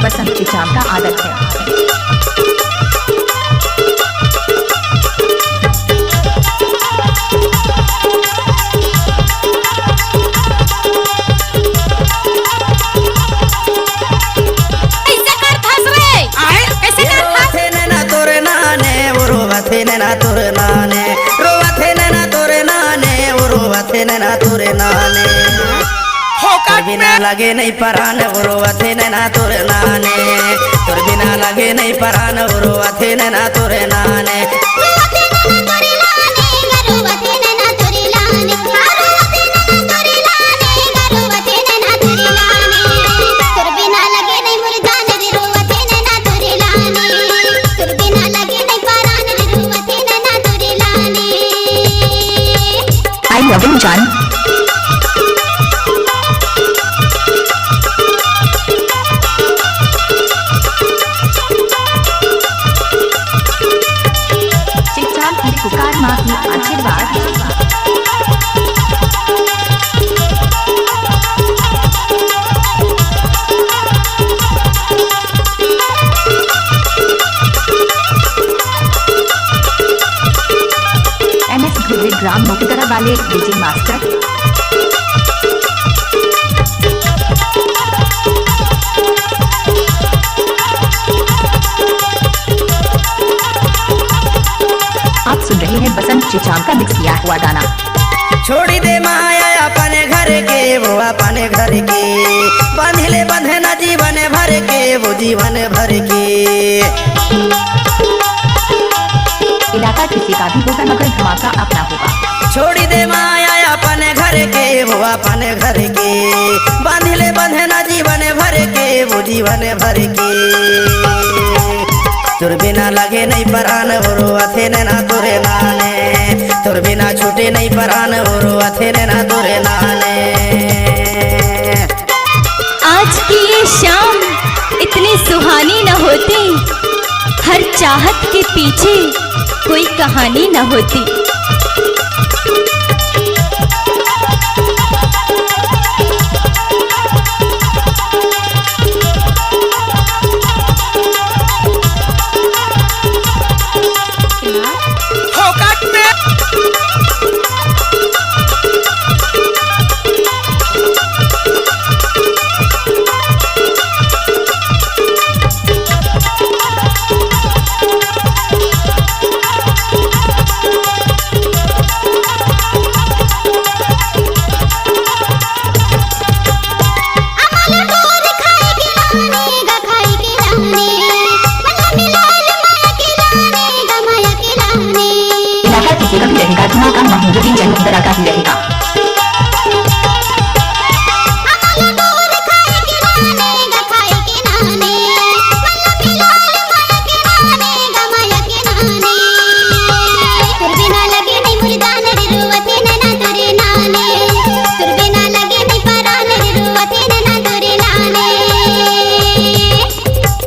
बसंत चिचाम का आदत है। बिना लगे नहीं परान उरोवथे ना तोरे नाने, तोर बिना लगे नहीं परान उरोवथे ना तोरे नाने। आई लव यू जान। पुकार माँ की आशीर्वाद। MS ध्रुव ग्राम मुक्तरा वाले डीजे मास्टर। आप सुन रहे हैं बसंत चिचाम का मिक्स किया हुआ गाना। छोड़ी दे माया अपने घर के वो अपने घर के, बांधिले बंधना जीवन भर के वो जीवन भर के। इलाका किसी का भी होगा मगर धमाका अपना होगा। छोड़ी दे माया अपने घर के वो अपने घर के, बांधिले बंधना जीवन भर के वो जीवन भर के। तोर बिना लगे नहीं परान उरोवथे ना तोरे नाने, तोर बिना छूटे नहीं परान उरोवथे ना तोरे नाने। आज की ये शाम इतनी सुहानी न होती, हर चाहत के पीछे कोई कहानी न होती। धमाका महमूदुद्दीन जन्मदरा का ही रहेगा।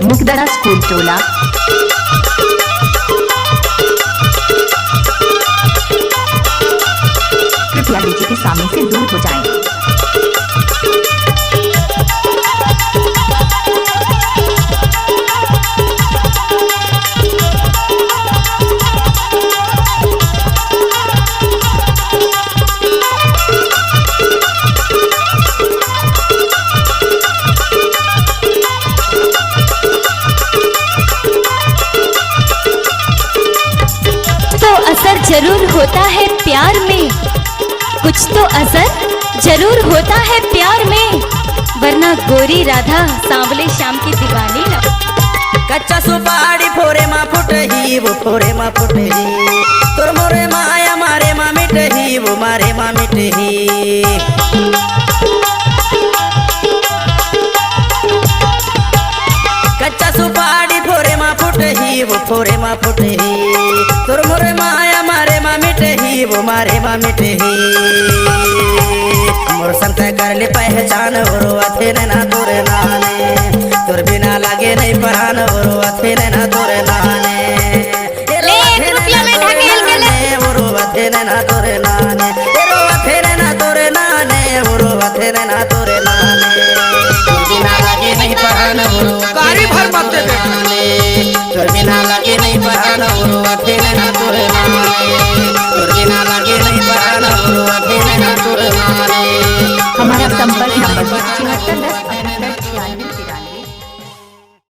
मुक्तरा स्कूल टोला। कृपया डीजे के सामने से दूर हो जाएं। तो असर जरूर होता है प्यार में, कुछ तो असर जरूर होता है प्यार में, वरना गोरी राधा सांवले शाम की दीवानी न। कच्चा सुपारी फोरे मा फुटही वो फोरे मा फुटही, तोर मोरे माया मारे मा मिटही वो मारे मा मिटही। कच्चा सुपारी फोरे मा फुटही फुटे ही वो फोरे मा फुटे ही तोर मोरे माया मारे मा मिटे ही वो मारे मा मिटे ही मोर संत कर ले पहचान और अथे ना तोरे नाने तोर बिना लागे नहीं परान और अथे ना तोरे नाने ले रुपया में ढकेल के ले और अथे ना तोरे नाने रो अथे ना तोरे नाने और अथे ना तोरे नाने तोर बिना लागे नहीं परान और गाड़ी भर मत दे दे। तोर बिना लागे नहीं परान और अथे ना तोरे नाने तोर बिना लागे नहीं परान और अथे ना तोरे नाने हमारा संपर्क नंबर 76 10